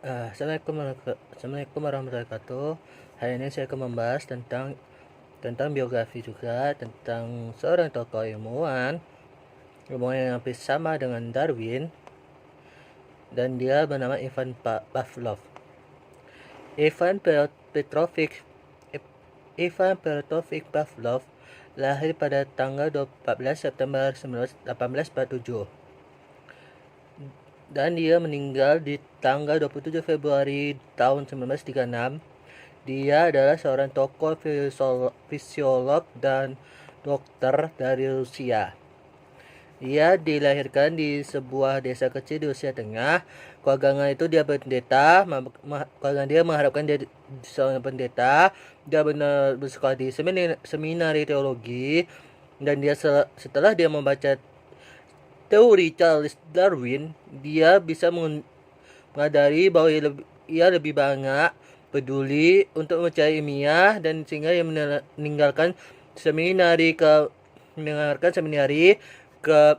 Assalamualaikum warahmatullahi wabarakatuh. Hari ini saya akan membahas tentang biografi juga tentang seorang tokoh ilmuwan yang hampir sama dengan Darwin, dan dia bernama Pavlov. Ivan Petrovich Ivan Petrovich Pavlov lahir pada tanggal 14 September 1847 dan dia meninggal di tanggal 27 Februari tahun 1936. Dia adalah seorang tokoh fisiolog dan dokter dari Rusia. Ia dilahirkan di sebuah desa kecil di Rusia Tengah. Keluarganya itu dia pendeta. Keluarga dia mengharapkan dia seorang pendeta. Dia benar bersekolah di seminari teologi, dan setelah dia membaca teori Charles Darwin, dia bisa menyadari bahwa ia lebih banyak peduli untuk mencari ilmiah, dan sehingga ia meninggalkan seminari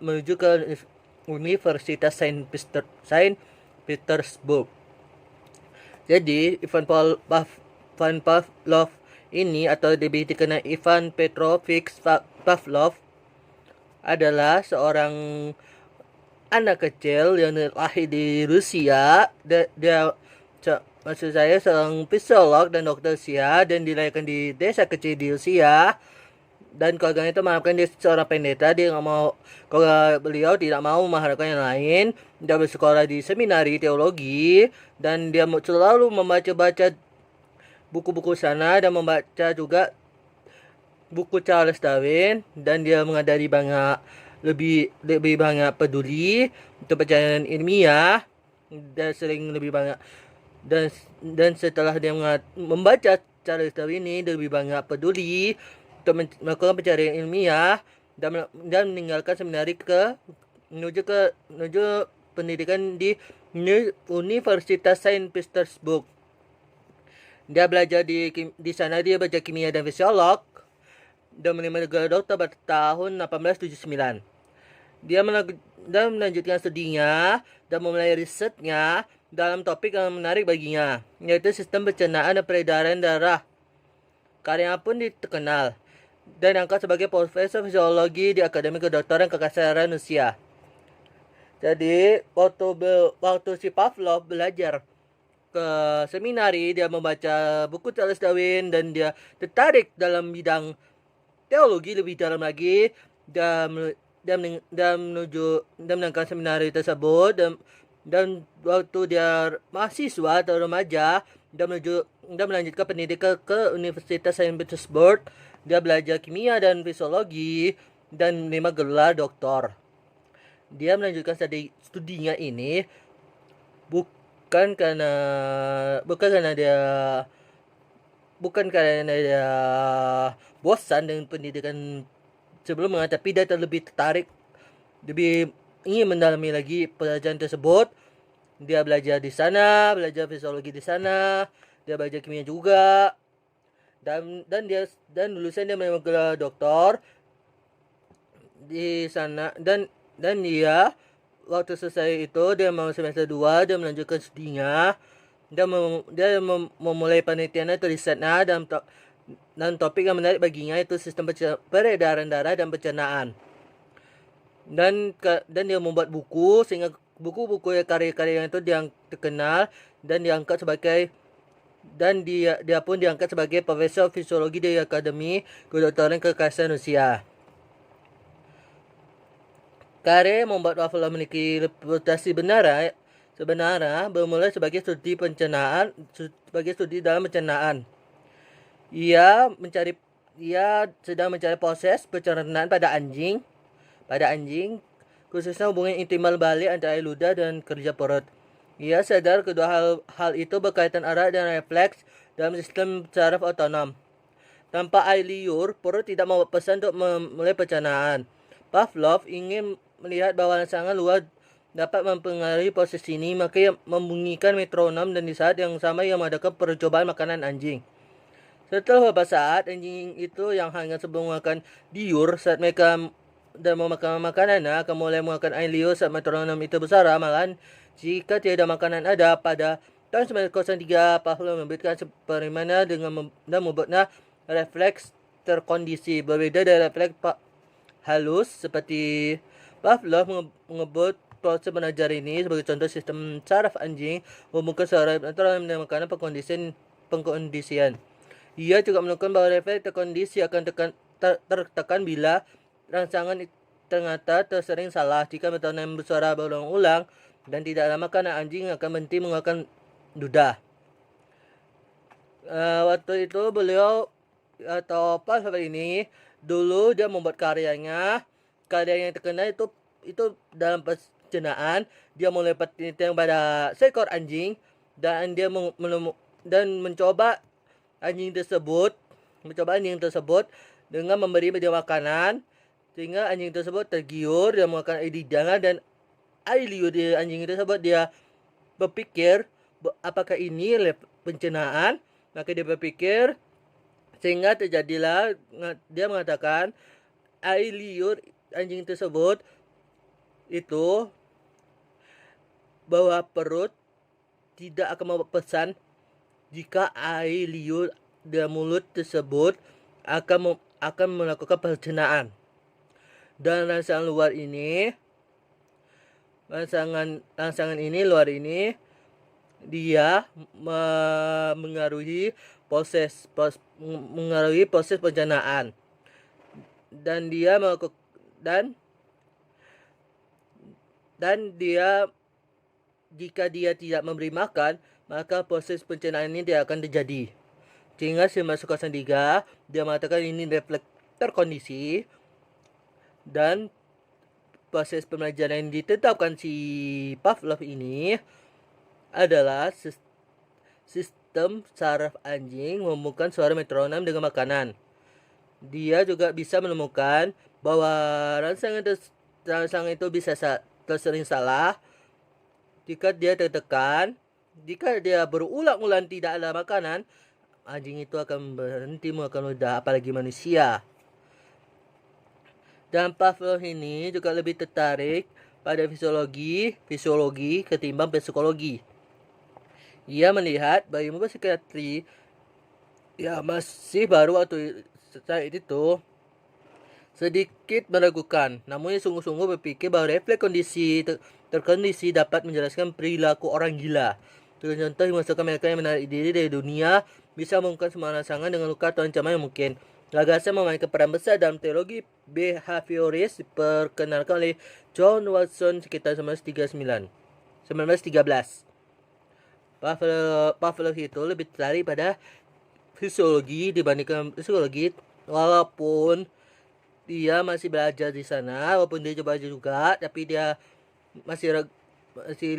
menuju ke Universitas Saint Petersburg. Jadi Ivan Pavlov ini, atau lebih dikenal Ivan Petrovich Pavlov, adalah seorang anak kecil yang lahir di Rusia. Maksud saya seorang fisiolog dan dokter Rusia, dan dilahirkan di desa kecil di Rusia. Dan keluarganya itu mengharapkan dia seorang pendeta. Dia nggak mau, kalau beliau tidak mau mengharapkan yang lain. Dia bersekolah di seminari teologi, dan dia selalu membaca buku-buku sana, dan membaca juga buku Charles Darwin, dan dia mengadari lebih banyak peduli untuk perjalanan ilmiah, dan sering lebih banyak dan setelah dia membaca Charles Darwin ini, dia lebih banyak peduli untuk melakukan pencarian ilmiah, dan meninggalkan seminari menuju pendidikan di Universitas Saint Petersburg. Dia belajar di sana. Dia belajar kimia dan fisiolog dan menerima gelar doktor pada tahun 1879. Dia melanjutkan studinya dan memulai risetnya dalam topik yang menarik baginya, yaitu sistem pencernaan dan peredaran darah. Karyanya pun terkenal dan diangkat sebagai profesor fisiologi di Akademi Kedokteran Kekaisaran Rusia. Jadi waktu si Pavlov belajar ke seminari, dia membaca buku Charles Darwin, dan dia tertarik dalam bidang teologi lebih dalam lagi, dan menangkan seminari tersebut, dan waktu dia mahasiswa atau remaja, dia melanjutkan pendidikan ke Universitas Saint Petersburg. Dia belajar kimia dan fisiologi dan menerima gelar doktor. Dia melanjutkan studinya ini bukan karena dia bosan dengan pendidikan sebelumnya, tapi dia lebih tertarik, lebih ingin mendalami lagi pelajaran tersebut. Dia belajar di sana, belajar fisiologi di sana, dia belajar kimia juga, dan lulusan dia menerima gelar doktor di sana, dan dia waktu selesai itu, dia mau semester 2, dia melanjutkan studinya. Dia memulai penelitian atau risetnya dan topik yang menarik baginya itu sistem peredaran darah dan pencernaan. Dan dia membuat buku, sehingga buku-buku karya-karya itu terkenal dan diangkat sebagai dia pun diangkat sebagai profesor fisiologi dari Akademi Kedokteran Kekaisaran Rusia. Karya membuat Pavlov memiliki reputasi sebenarnya bermula sebagai studi dalam pencernaan. Ia sedang mencari proses pencernaan pada anjing, khususnya hubungan intimal balik antara air ludah dan kerja perut. Ia sadar kedua hal itu berkaitan erat dan refleks dalam sistem saraf otonom. Tanpa air liur, perut tidak membuat pesan untuk memulai pencernaan. Pavlov ingin melihat bahwa rangsangan luar dapat mempengaruhi proses ini, maka ia membunyikan metronom, dan di saat yang sama ia mengadakan percobaan makanan anjing. Setelah beberapa saat, anjing itu yang hanya sebelum makan liur, saat mereka dan memakan makanannya akan mulai memakan air liur saat metronom itu bersara. Malahan jika tiada makanan ada pada Tahun 1903, Pavlov memberikan eksperimennya dan membuatnya refleks terkondisi. Berbeda dari refleks halus seperti Pavlov mengebut proses belajar ini sebagai contoh sistem saraf anjing membuka suara antara makanan pengkondisian. Ia juga menemukan bahwa refleks terkondisi akan tertekan bila rangsangan ternyata tersering salah. Jika metode bersuara berulang-ulang dan tidak lama karena anjing akan berhenti mengeluarkan duda. Waktu itu beliau atau Pavlov ini dulu dia membuat karya yang terkenal itu dalam pencernaan. Dia mulai penelitian pada seekor anjing dan dia mencoba anjing tersebut dengan memberi dia makanan sehingga anjing tersebut tergiur dan makan air lidah, dan air liur di anjing tersebut dia berpikir apakah ini pencernaan. Maka dia berpikir sehingga terjadilah, dia mengatakan air liur anjing tersebut itu bahwa perut tidak akan membuat pesan jika air liur di mulut tersebut akan melakukan pencernaan. Dan rangsangan luar ini dia mengaruhi proses pencernaan, dan dia melakukan jika dia tidak memberi makan, maka proses pencernaan ini tidak akan terjadi. Sehingga 1903 dia mengatakan ini refleks terkondisi, dan proses pembelajaran yang ditetapkan si Pavlov ini adalah sistem saraf anjing membuka suara metronom dengan makanan. Dia juga bisa menemukan bahwa rangsangan itu bisa tersering salah jika dia tertekan. Jika dia berulang-ulang tidak ada makanan, anjing itu akan berhenti memakan ludah, apalagi manusia. Dan Pavlov ini juga lebih tertarik pada fisiologi ketimbang psikologi. Ia melihat bahwa psikiatri masih baru waktu saat itu sedikit meragukan, namun ia sungguh-sungguh berpikir bahwa refleks terkondisi dapat menjelaskan perilaku orang gila. Dengan contoh, memasukkan mereka yang menarik diri dari dunia bisa mengungkapkan semua rangsangan dengan luka atau ancaman yang mungkin. Gagasan memainkan peran besar dalam teologi behavioris diperkenalkan oleh John Watson sekitar 1913. Pavlov itu lebih tertarik pada fisiologi dibandingkan psikologi, walaupun dia masih belajar di sana, walaupun dia coba juga, tapi dia masih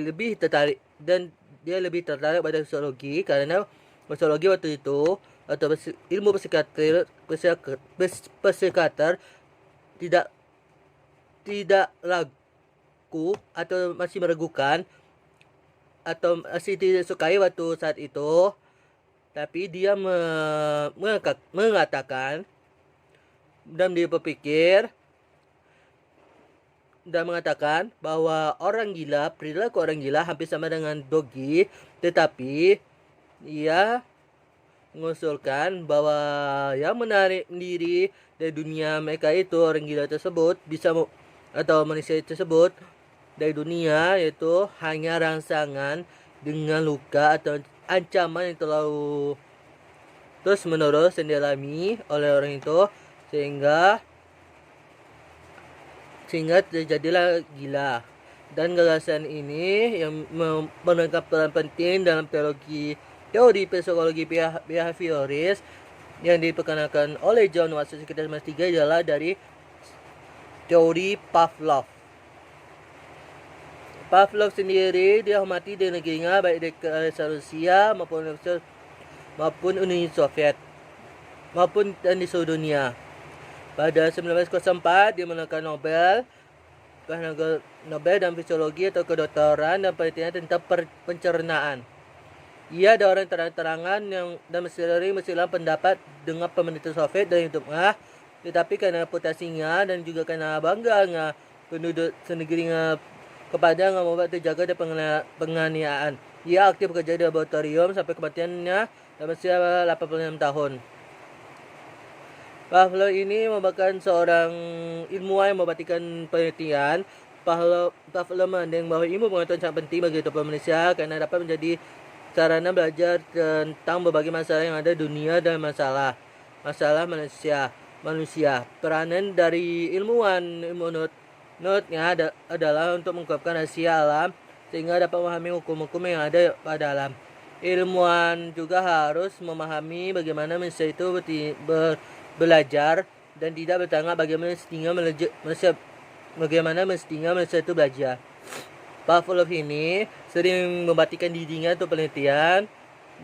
lebih tertarik, dan dia lebih tertarik pada fisiologi karena fisiologi waktu itu atau ilmu psikiater tidak ragu atau masih meragukan atau masih tidak sukai waktu saat itu, tapi dia mengatakan dan dia berpikir dan mengatakan bahwa perilaku orang gila hampir sama dengan dogi, tetapi ia mengusulkan bahwa yang menarik diri dari dunia mereka itu orang gila tersebut atau manusia tersebut dari dunia yaitu hanya rangsangan dengan luka atau ancaman yang terlalu terus menerus yang dialami oleh orang itu sehingga terjadilah gila. Dan gagasan ini yang menangkap peran penting dalam teori psikologi behavioris yang diperkenalkan oleh John Watson sekitar 1903 adalah dari teori Pavlov. Pavlov sendiri dihormati di negerinya baik di Rusia maupun Uni Soviet maupun di seluruh dunia. Pada 1904 dia menangkan Nobel dan fisiologi atau kedokteran dan penelitian tentang pencernaan. Ia ada orang terang-terangan dan sering bersilang pendapat dengan pemerintah Soviet dan hidupnya, tetapi karena reputasinya dan juga karena bangganya penduduk senegerinya kepada membuat terjaga dan penganiayaan. Ia aktif bekerja di laboratorium sampai kematiannya dalam usia 86 tahun. Pavlov ini merupakan seorang ilmuwan yang memperhatikan penelitian. Pavlov memandang bahwa ilmu pengetahuan sangat penting bagi kehidupan manusia karena dapat menjadi sarana belajar tentang berbagai masalah yang ada di dunia dan masalah manusia. Peranan dari ilmuwan menurutnya adalah untuk mengungkapkan rahasia alam sehingga dapat memahami hukum-hukum yang ada pada alam. Ilmuwan juga harus memahami bagaimana manusia itu belajar dan tidak bertanya bagaimana mestinya manusia itu belajar. Pavlov ini sering membatikkan dirinya untuk penelitian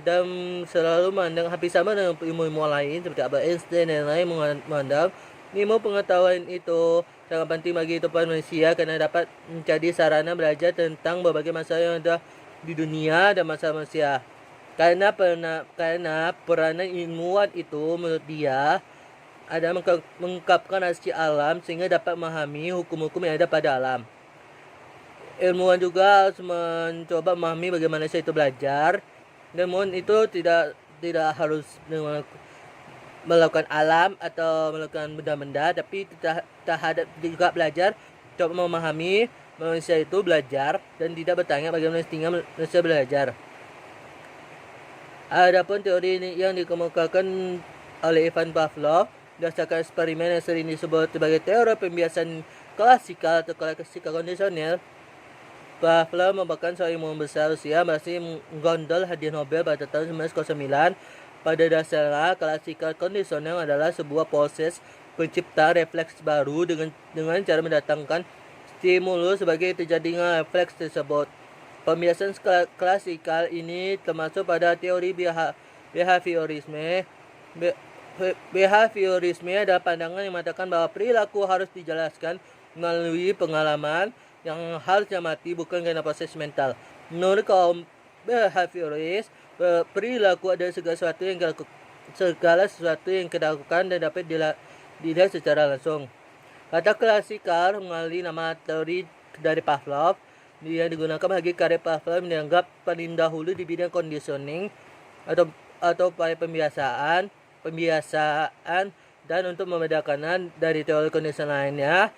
dan selalu memandang hampir sama dengan ilmu-ilmu lain seperti Albert Einstein dan lain memandang ilmu pengetahuan itu sangat penting bagi kehidupan manusia karena dapat menjadi sarana belajar tentang berbagai masalah yang ada di dunia dan masalah manusia. Karena peranan ilmuwan itu menurut dia ada mengungkapkan rahasia alam sehingga dapat memahami hukum-hukum yang ada pada alam. Ilmuwan juga harus mencoba memahami bagaimana saya itu belajar. Namun itu tidak harus melakukan alam atau melakukan benda-benda, tapi terhadap juga belajar coba memahami manusia itu belajar dan tidak bertanya bagaimana mestinya manusia belajar. Adapun teori ini yang dikemukakan oleh Ivan Pavlov berdasarkan eksperimen yang sering disebut sebagai teori pembiasan klasikal atau klasikal kondisional. Pavlov merupakan seorang ilmuwan besar Rusia berhasil menggondol hadiah Nobel pada tahun 1909. Pada dasarnya, klasikal kondisional adalah sebuah proses pencipta refleks baru dengan cara mendatangkan stimulus sebagai terjadinya refleks tersebut. Pembiasan klasikal ini termasuk pada teori behaviorisme. Behaviorisme adalah pandangan yang mengatakan bahwa perilaku harus dijelaskan melalui pengalaman yang harusnya mati bukan karena proses mental. Menurut kaum behavioris, perilaku adalah segala sesuatu yang kita lakukan dan dapat dilihat secara langsung. Kata klasikal mengalami nama teori dari Pavlov. Dia digunakan bagi karya Pavlov yang dianggap paling dahulu di bidang conditioning atau pembiasaan dan untuk membedakannya dari teori conditioning lainnya.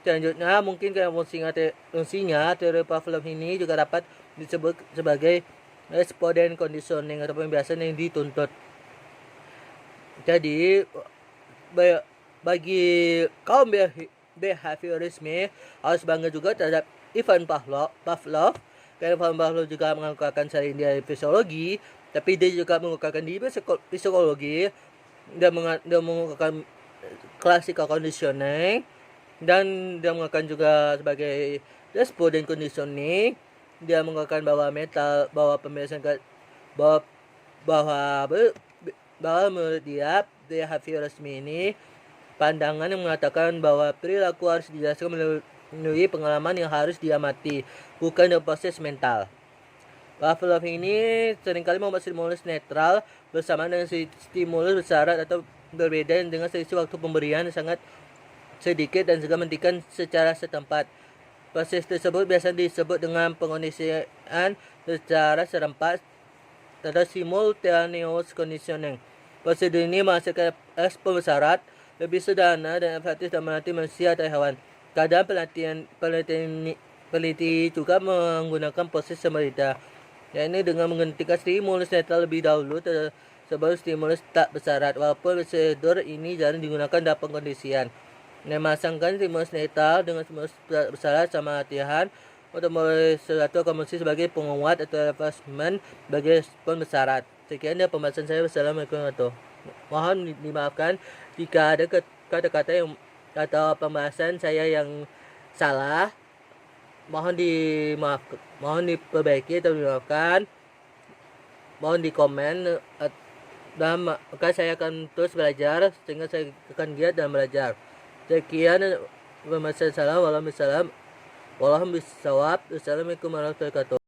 Selanjutnya, mungkin karena fungsinya teori Pavlov ini juga dapat disebut sebagai responden conditioning atau pembiasaan yang dituntut. Jadi, bagi kaum behaviorisme harus bangga juga terhadap Ivan Pavlov. Karena Ivan Pavlov juga mengukakan selain dari fisiologi, tapi dia juga mengukakan di psikologi dan mengukakan classical conditioning. Dan dia mengatakan juga sebagai responden conditioning. Dia mengatakan bahwa pembiasaan bahwa menurut dia behaviorisme ini pandangan yang mengatakan bahwa perilaku harus dijelaskan melalui pengalaman yang harus diamati, bukan dari proses mental. Pavlov ini seringkali membuat stimulus netral bersama dengan stimulus bersyarat atau berbeda dengan selisih waktu pemberian yang sangat sedikit dan juga menghentikan secara setempat. Proses tersebut biasanya disebut dengan pengondisian secara serempak atau simultaneous conditioning. Prosedur ini menghasilkan respon bersyarat lebih sederhana dan efektif dalam melatih manusia atau hewan. Kadang peneliti juga menggunakan proses semelita, yakni dengan menghentikan stimulus netral lebih dahulu sebelum stimulus tak bersyarat. Walaupun prosedur ini jarang digunakan dalam pengkondisian. Memasangkan stimulus netral dengan stimulus bersyarat sama latihan untuk memulai suatu komunikasi sebagai penguat atau reinforcement bagi respon bersyarat. Sekian dia pembahasan saya. Wassalamualaikum warahmatullahi wabarakatuh. Mohon dimaafkan jika ada kata-kata yang atau pembahasan saya yang salah. Mohon diperbaiki atau dimaafkan. Mohon di komen dan maka saya akan terus belajar sehingga saya akan giat dalam belajar. Sekian, wassalamualaikum warahmatullahi wabarakatuh. Assalamualaikum warahmatullahi wabarakatuh.